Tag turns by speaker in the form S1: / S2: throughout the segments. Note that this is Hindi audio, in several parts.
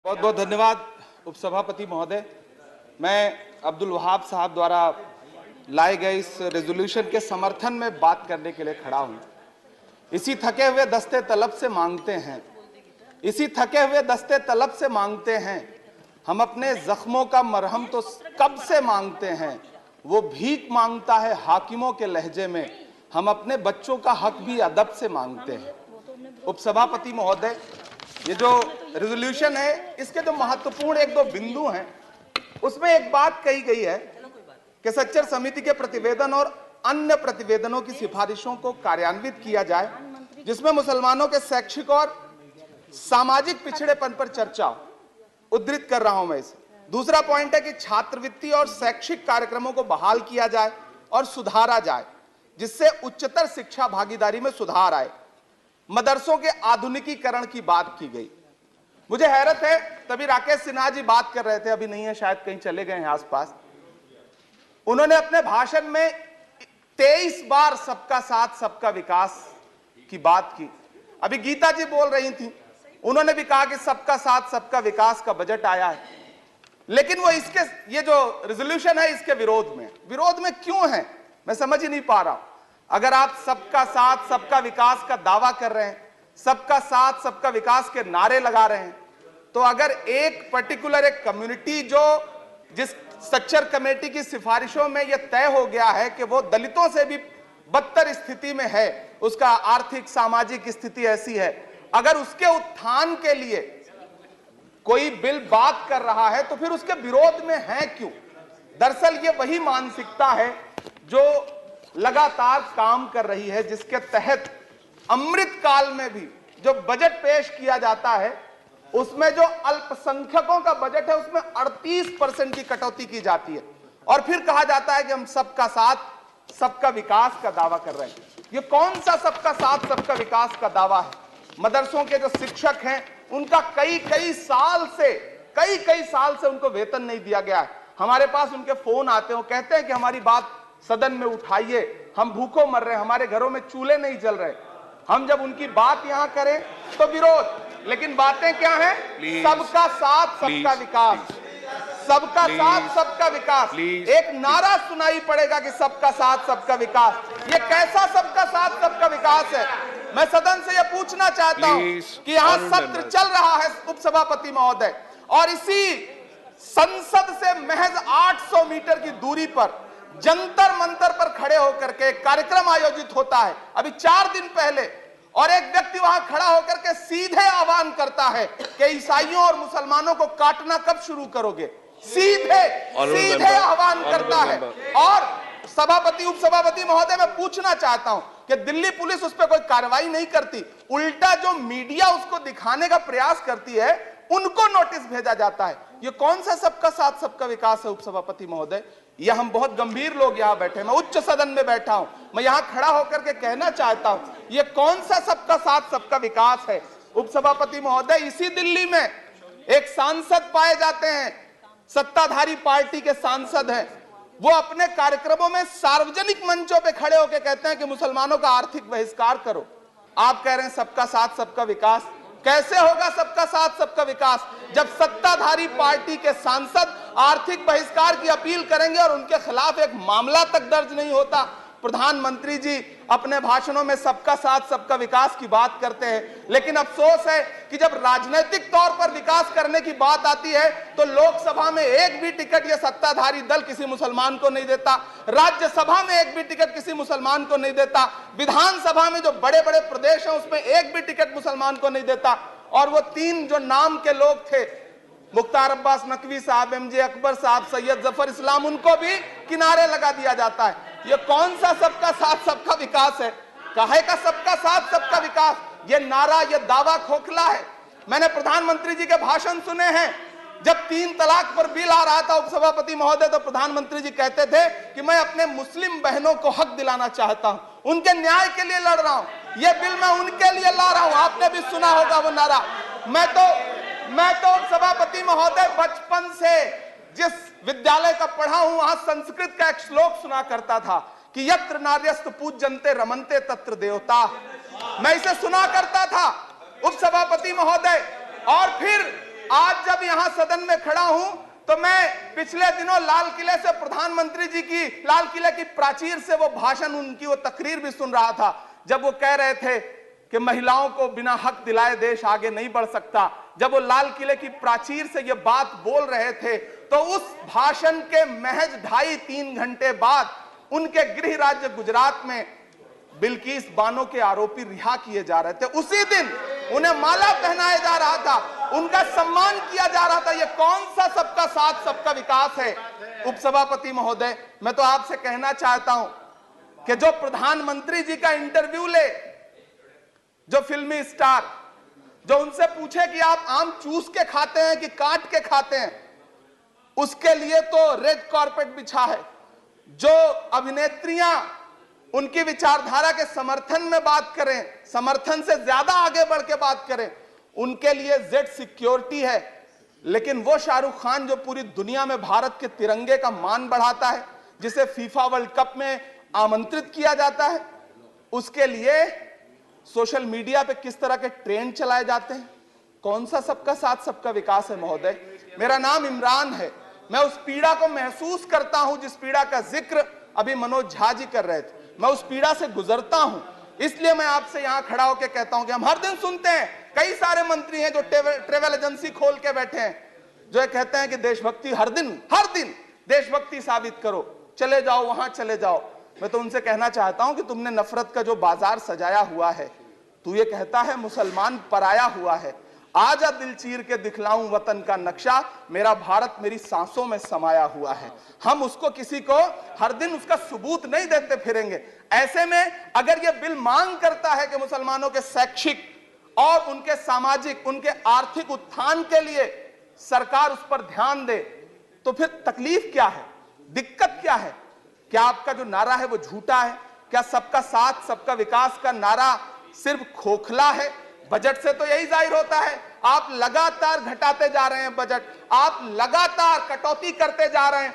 S1: बहुत बहुत धन्यवाद उपसभापति महोदय। मैं अब्दुल वहाब साहब द्वारा लाए गए इस रेजोल्यूशन के समर्थन में बात करने के लिए खड़ा हूं। इसी थके हुए दस्ते तलब से मांगते हैं, इसी थके हुए दस्ते तलब से मांगते हैं, हम अपने जख्मों का मरहम तो कब से मांगते हैं। वो भीख मांगता है हाकिमों के लहजे में, हम अपने बच्चों का हक भी अदब से मांगते हैं। उपसभापति महोदय, ये जो रेजोल्यूशन है, इसके जो महत्वपूर्ण एक दो बिंदु हैं, उसमें एक बात कही गई है कि सच्चर समिति के प्रतिवेदन और अन्य प्रतिवेदनों की सिफारिशों को कार्यान्वित किया जाए, जिसमें मुसलमानों के शैक्षिक और सामाजिक पिछड़ेपन पर चर्चा हो। उद्धृत कर रहा हूं मैं इसे। दूसरा पॉइंट है कि छात्रवृत्ति और शैक्षिक कार्यक्रमों को बहाल किया जाए और सुधारा जाए, जिससे उच्चतर शिक्षा भागीदारी में सुधार आए। मदरसों के आधुनिकीकरण की बात की गई। मुझे हैरत है, तभी राकेश सिन्हा जी बात कर रहे थे, अभी नहीं है शायद, कहीं चले गए हैं आसपास। उन्होंने अपने भाषण में 23 बार सबका साथ सबका विकास की बात की। अभी गीता जी बोल रही थी, उन्होंने भी कहा कि सबका साथ सबका विकास का बजट आया है, लेकिन वो इसके, ये जो रेजोल्यूशन है, इसके विरोध में क्यों है, मैं समझ ही नहीं पा रहा हूं। अगर आप सबका साथ सबका विकास का दावा कर रहे हैं, सबका साथ सबका विकास के नारे लगा रहे हैं, तो अगर एक पर्टिकुलर एक कम्युनिटी जो जिस स्ट्रक्चर कमेटी की सिफारिशों में यह तय हो गया है कि वो दलितों से भी बदतर स्थिति में है, उसका आर्थिक सामाजिक स्थिति ऐसी है, अगर उसके उत्थान के लिए कोई बिल बात कर रहा है तो फिर उसके विरोध में है क्यों। दरअसल ये वही मानसिकता है जो लगातार काम कर रही है, जिसके तहत अमृत काल में भी जो बजट पेश किया जाता है, उसमें जो अल्पसंख्यकों का बजट है उसमें 38% की कटौती की जाती है, और फिर कहा जाता है कि हम सबका साथ सबका विकास का दावा कर रहे हैं। ये कौन सा सबका साथ सबका विकास का दावा है। मदरसों के जो शिक्षक हैं, उनका कई साल से उनको वेतन नहीं दिया गया है। हमारे पास उनके फोन आते हैं, वो कहते हैं कि हमारी बात सदन में उठाइए, हम भूखों मर रहे हैं, हमारे घरों में चूल्हे नहीं जल रहे। हम जब उनकी बात यहां करें तो विरोध, लेकिन बातें क्या हैं? सबका साथ सबका विकास, सबका साथ सबका विकास। एक नारा सुनाई पड़ेगा कि सबका साथ सबका विकास। ये कैसा सबका साथ सबका विकास है? मैं सदन से यह पूछना चाहता हूं कि यहां सत्र चल रहा है उपसभापति महोदय, और इसी संसद से महज 800 मीटर की दूरी पर जंतर मंतर पर खड़े होकर के कार्यक्रम आयोजित होता है अभी 4 दिन पहले, और एक व्यक्ति वहां खड़ा होकर के सीधे आह्वान करता है कि ईसाइयों और मुसलमानों को काटना कब शुरू करोगे। सीधे आह्वान करता है। और सभापति उपसभापति महोदय, मैं पूछना चाहता हूं कि दिल्ली पुलिस उस पर कोई कार्रवाई नहीं करती, उल्टा जो मीडिया उसको दिखाने का प्रयास करती है उनको नोटिस भेजा जाता है। ये कौन सा सबका साथ सबका विकास है उपसभापति महोदय? ये हम बहुत गंभीर लोग यहां बैठे, मैं उच्च सदन में बैठा हूं, मैं यहां खड़ा होकर के कहना चाहता हूं, ये कौन सा सबका साथ सबका विकास है उपसभापति महोदय? इसी दिल्ली में एक सांसद पाए जाते हैं, सत्ताधारी पार्टी के सांसद हैं, वो अपने कार्यक्रमों में सार्वजनिक मंचों पे खड़े होकर कहते हैं कि मुसलमानों का आर्थिक बहिष्कार करो। आप कह रहे हैं सबका साथ सबका विकास। कैसे होगा सबका साथ सबका विकास जब सत्ताधारी पार्टी के सांसद आर्थिक बहिष्कार की अपील करेंगे और उनके खिलाफ एक मामला तक दर्ज नहीं होता। प्रधानमंत्री जी अपने भाषणों में सबका साथ सबका विकास की बात करते हैं, लेकिन अफसोस है कि जब राजनीतिक तौर पर विकास करने की बात आती है तो लोकसभा में एक भी टिकट ये सत्ताधारी दल किसी मुसलमान को नहीं देता, राज्यसभा में एक भी टिकट किसी मुसलमान को नहीं देता, विधानसभा में जो बड़े बड़े प्रदेश हैं उसमें एक भी टिकट मुसलमान को नहीं देता। और वो 3 जो नाम के लोग थे, मुख्तार अब्बास नकवी साहब, MJ अकबर साहब, सैयद जफर इस्लाम, उनको भी किनारे लगा दिया जाता है। ये कौन सा सबका साथ सबका विकास है? काहे का सबका साथ सबका विकास? ये नारा, ये दावा खोखला है। मैंने प्रधानमंत्री जी के भाषण सुने हैं, जब 3 तलाक पर बिल आ रहा था उपसभापति महोदय, तो प्रधानमंत्री जी कहते थे कि मैं अपने मुस्लिम बहनों को हक दिलाना चाहता हूं, उनके न्याय के लिए लड़ रहा हूं, यह बिल मैं उनके लिए ला रहा हूं। आपने भी सुना होगा वो नारा। मैं तो सभापति महोदय बचपन से जिस विद्यालय का पढ़ा हूं वहां संस्कृत का एक श्लोक सुना करता था कि यत्र नार्यस्तु पूज्यन्ते रमन्ते तत्र देवता। मैं इसे सुना करता था उपसभापति महोदय, और फिर आज जब यहां सदन में खड़ा हूं तो मैं पिछले दिनों लाल किले से प्रधानमंत्री जी की, लाल किले की प्राचीर से वो भाषण, उनकी वो तकरीर भी सुन रहा था, जब वो कह रहे थे कि महिलाओं को बिना हक दिलाए देश आगे नहीं बढ़ सकता। जब वो लाल किले की प्राचीर से ये बात बोल रहे थे तो उस भाषण के महज 2.5-3 घंटे बाद उनके गृह राज्य गुजरात में बिल्किस बानो के आरोपी रिहा किए जा रहे थे। उसी दिन उन्हें माला पहनाया जा रहा था, उनका सम्मान किया जा रहा था। ये कौन सा सबका साथ सबका विकास है? उपसभापति महोदय, मैं तो आपसे कहना चाहता हूं कि जो प्रधानमंत्री जी का इंटरव्यू ले, जो फिल्मी स्टार, जो उनसे पूछे कि आप आम चूस के खाते हैं कि काट के खाते हैं, उसके लिए तो रेड कारपेट बिछा है। जो अभिनेत्रियां उनकी विचारधारा के समर्थन में बात करें, समर्थन से ज्यादा आगे बढ़ के बात करें, उनके लिए जेड सिक्योरिटी है। लेकिन वो शाहरुख खान जो पूरी दुनिया में भारत के तिरंगे का मान बढ़ाता है, जिसे फीफा वर्ल्ड कप में आमंत्रित किया जाता है, उसके लिए सोशल मीडिया पे किस तरह के ट्रेंड चलाए जाते हैं? कौन सा सबका साथ सबका विकास है? महोदय, मेरा नाम इमरान है। मैं उस पीड़ा को महसूस करता हूं जिस पीड़ा का जिक्र अभी मनोज झा जी कर रहे थे। मैं उस पीड़ा से गुजरता हूं, इसलिए मैं आपसे यहां खड़ा होकर कहता हूं कि हम हर दिन सुनते हैं, कई सारे मंत्री हैं जो ट्रेवल एजेंसी खोल के बैठे हैं, जो ये कहते हैं कि देशभक्ति हर दिन देशभक्ति साबित करो, चले जाओ वहां चले जाओ। मैं तो उनसे कहना चाहता हूं कि तुमने नफरत का जो बाजार सजाया हुआ है, तू ये कहता है मुसलमान पराया हुआ है, आजा दिल चीर के दिखलाऊं वतन का नक्शा, मेरा भारत मेरी सांसों में समाया हुआ है। हम उसको किसी को हर दिन उसका सबूत नहीं देते फिरेंगे। ऐसे में अगर यह बिल मांग करता है कि मुसलमानों के शैक्षिक और उनके सामाजिक, उनके आर्थिक उत्थान के लिए सरकार उस पर ध्यान दे, तो फिर तकलीफ क्या है, दिक्कत क्या है? क्या आपका जो नारा है वो झूठा है? क्या सबका साथ सबका विकास का नारा सिर्फ खोखला है? बजट से तो यही जाहिर होता है, आप लगातार घटाते जा रहे हैं बजट, आप लगातार कटौती करते जा रहे हैं।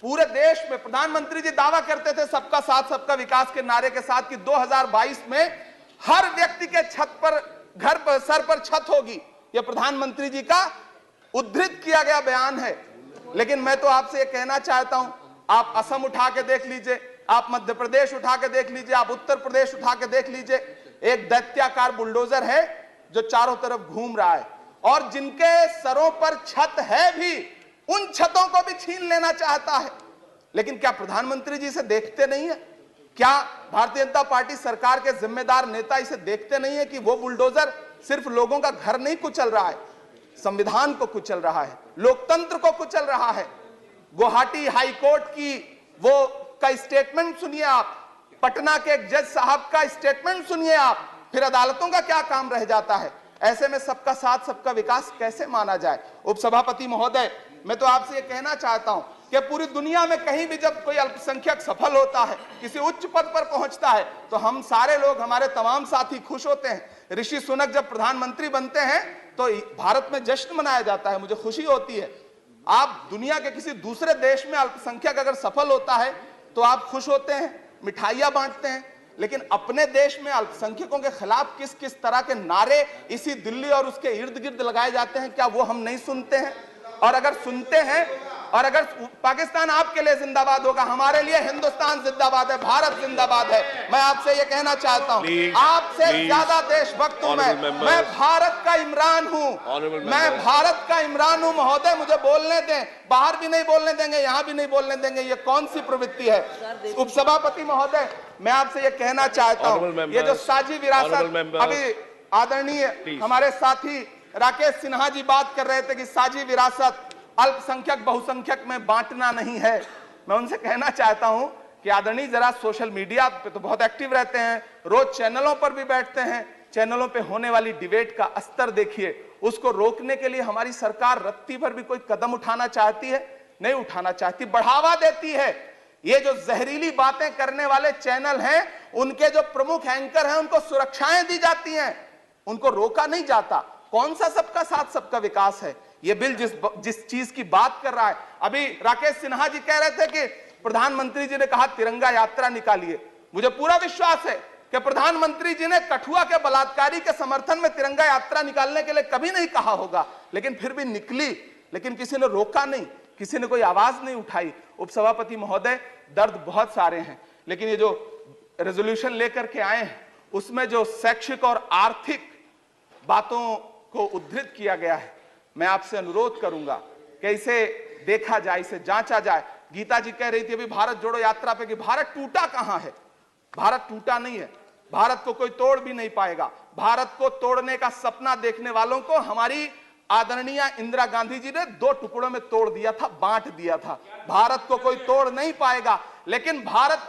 S1: पूरे देश में प्रधानमंत्री जी दावा करते थे सबका साथ सबका विकास के नारे के साथ कि 2022 में हर व्यक्ति के छत पर, घर पर, सर पर छत होगी। यह प्रधानमंत्री जी का उद्धृत किया गया बयान है। लेकिन मैं तो आपसे यह कहना चाहता हूं, आप असम उठा के देख लीजिए, आप मध्य प्रदेश उठा के देख लीजिए, आप उत्तर प्रदेश उठा के देख लीजिए, एक दैत्याकार बुलडोजर है जो चारों तरफ घूम रहा है, और जिनके सरों पर छत है भी, उन छतों को भी छीन लेना चाहता है। लेकिन क्या प्रधानमंत्री जी इसे देखते नहीं है? क्या भारतीय जनता पार्टी सरकार के जिम्मेदार नेता इसे देखते नहीं है कि वो बुलडोजर सिर्फ लोगों का घर नहीं कुचल रहा है, संविधान को कुचल रहा है, लोकतंत्र को कुचल रहा है। गुवाहाटी हाई कोर्ट की वो का स्टेटमेंट सुनिए आप, पटना के एक जज साहब का स्टेटमेंट सुनिए आप, फिर अदालतों का क्या काम रह जाता है? ऐसे में सबका साथ सबका विकास कैसे माना जाए? उपसभापति महोदय, मैं तो आपसे ये कहना चाहता हूं कि पूरी दुनिया में कहीं भी जब कोई अल्पसंख्यक सफल होता है, किसी उच्च पद पर पहुंचता है, तो हम सारे लोग, हमारे तमाम साथी खुश होते हैं। ऋषि सुनक जब प्रधानमंत्री बनते हैं तो भारत में जश्न मनाया जाता है, मुझे खुशी होती है। आप दुनिया के किसी दूसरे देश में अल्पसंख्यक अगर सफल होता है तो आप खुश होते हैं, मिठाइयां बांटते हैं। लेकिन अपने देश में अल्पसंख्यकों के खिलाफ किस किस तरह के नारे इसी दिल्ली और उसके इर्द गिर्द लगाए जाते हैं, क्या वो हम नहीं सुनते हैं? और अगर सुनते हैं, और अगर पाकिस्तान आपके लिए जिंदाबाद होगा, हमारे लिए हिंदुस्तान जिंदाबाद है, भारत जिंदाबाद है। मैं आपसे ये कहना चाहता हूं, आपसे ज्यादा देशभक्त हूं मैं भारत का इमरान हूं, मैं भारत का इमरान हूं। महोदय, मुझे बोलने दें, बाहर भी नहीं बोलने देंगे, यहां भी नहीं बोलने देंगे, ये कौन सी प्रवृत्ति है? उपसभापति महोदय, मैं आपसे ये कहना चाहता हूं, ये जो साझी विरासत, अभी आदरणीय हमारे साथी राकेश सिन्हा जी बात कर रहे थे कि साझी विरासत अल्पसंख्यक बहुसंख्यक में बांटना नहीं है। मैं उनसे कहना चाहता हूं कि आदरणीय, जरा सोशल मीडिया पे तो बहुत एक्टिव रहते हैं, रोज चैनलों पर भी बैठते हैं, चैनलों पे होने वाली डिबेट का स्तर देखिए। उसको रोकने के लिए हमारी सरकार रत्ती भर भी कोई कदम उठाना चाहती है? नहीं उठाना चाहती, बढ़ावा देती है। ये जो जहरीली बातें करने वाले चैनल हैं, उनके जो प्रमुख एंकर हैं, उनको सुरक्षाएं दी जाती हैं, उनको रोका नहीं जाता। कौन सा सबका साथ सबका विकास है? ये बिल जिस चीज की बात कर रहा है, अभी राकेश सिन्हा जी कह रहे थे कि प्रधानमंत्री जी ने कहा तिरंगा यात्रा निकालिए। मुझे पूरा विश्वास है कि प्रधानमंत्री जी ने कठुआ के बलात्कारी के समर्थन में तिरंगा यात्रा निकालने के लिए कभी नहीं कहा होगा। लेकिन फिर भी निकली, लेकिन किसी ने रोका नहीं, किसी ने कोई आवाज नहीं उठाई। उपसभापति महोदय, दर्द बहुत सारे हैं, लेकिन ये जो रेजोल्यूशन लेकर के आए हैं उसमें जो शैक्षिक और आर्थिक बातों को उद्धृत किया गया है, मैं आपसे अनुरोध करूंगा कि इसे देखा जाए, इसे जांचा जाए। गीता जी कह रही थी अभी भारत जोड़ो यात्रा पे कि भारत टूटा कहां है। भारत टूटा नहीं है, भारत को कोई तोड़ भी नहीं पाएगा। भारत को तोड़ने का सपना देखने वालों को हमारी आदरणीय इंदिरा गांधी जी ने 2 टुकड़ों में तोड़ दिया था, बांट दिया था। भारत को कोई तोड़ नहीं पाएगा, लेकिन भारत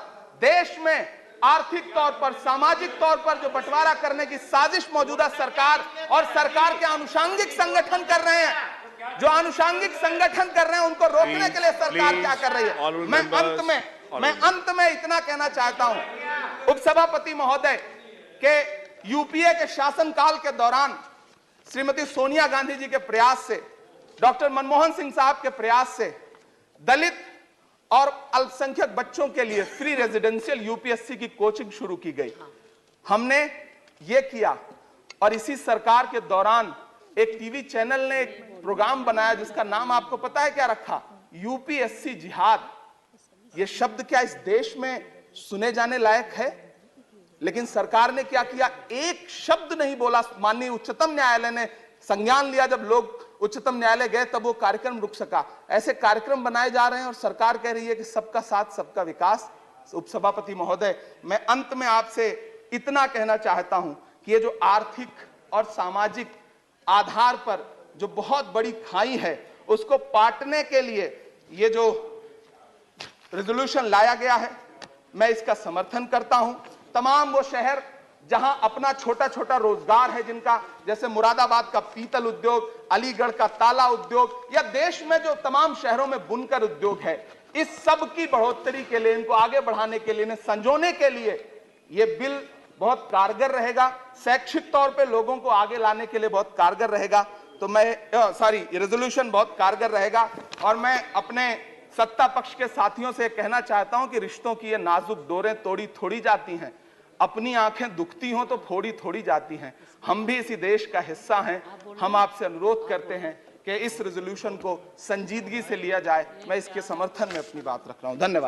S1: देश में आर्थिक तौर पर, सामाजिक तौर पर जो बंटवारा करने की साजिश मौजूदा सरकार और सरकार के अनुषांगिक संगठन कर रहे हैं, जो अनुषांगिक संगठन कर रहे हैं, उनको रोकने के लिए सरकार क्या कर रही है। मैं अंत में इतना कहना चाहता हूं, उपसभापति महोदय के यूपीए के शासनकाल के दौरान श्रीमती सोनिया गांधी जी के प्रयास से, डॉक्टर मनमोहन सिंह साहब के प्रयास से दलित और अल्पसंख्यक बच्चों के लिए फ्री रेजिडेंशियल यूपीएससी की कोचिंग शुरू की गई। हमने ये किया, और इसी सरकार के दौरान एक टीवी चैनल ने एक प्रोग्राम बनाया जिसका नाम आपको पता है क्या रखा? यूपीएससी जिहाद। ये शब्द क्या इस देश में सुने जाने लायक है? लेकिन सरकार ने क्या किया, एक शब्द नहीं बोला। माननीय उच्चतम न्यायालय ने संज्ञान लिया, जब लोग उच्चतम न्यायालय गए तब वो कार्यक्रम रुक सका। ऐसे कार्यक्रम बनाए जा रहे हैं और सरकार कह रही है कि सबका साथ सबका विकास। उपसभापति महोदय, मैं अंत में आपसे इतना कहना चाहता हूं कि ये जो आर्थिक और सामाजिक आधार पर जो बहुत बड़ी खाई है, उसको पाटने के लिए ये जो रेजोल्यूशन लाया गया है, मैं इसका समर्थन करता हूं। तमाम वो शहर जहां अपना छोटा छोटा रोजगार है, जिनका, जैसे मुरादाबाद का पीतल उद्योग, अलीगढ़ का ताला उद्योग, या देश में जो तमाम शहरों में बुनकर उद्योग है, इस सब की बढ़ोतरी के लिए, इनको आगे बढ़ाने के लिए, इन्हें संजोने के लिए ये बिल बहुत कारगर रहेगा। शैक्षिक तौर पे लोगों को आगे लाने के लिए बहुत कारगर रहेगा। तो मैं ये रेजोल्यूशन बहुत कारगर रहेगा। और मैं अपने सत्ता पक्ष के साथियों से कहना चाहता हूं कि रिश्तों की ये नाजुक डोरें तोड़ी थोड़ी जाती हैं, अपनी आंखें दुखती हों तो फोड़ी थोड़ी जाती हैं। हम भी इसी देश का हिस्सा हैं। हम आपसे अनुरोध करते हैं कि इस रेजोल्यूशन को संजीदगी से लिया जाए। मैं इसके समर्थन में अपनी बात रख रहा हूं। धन्यवाद।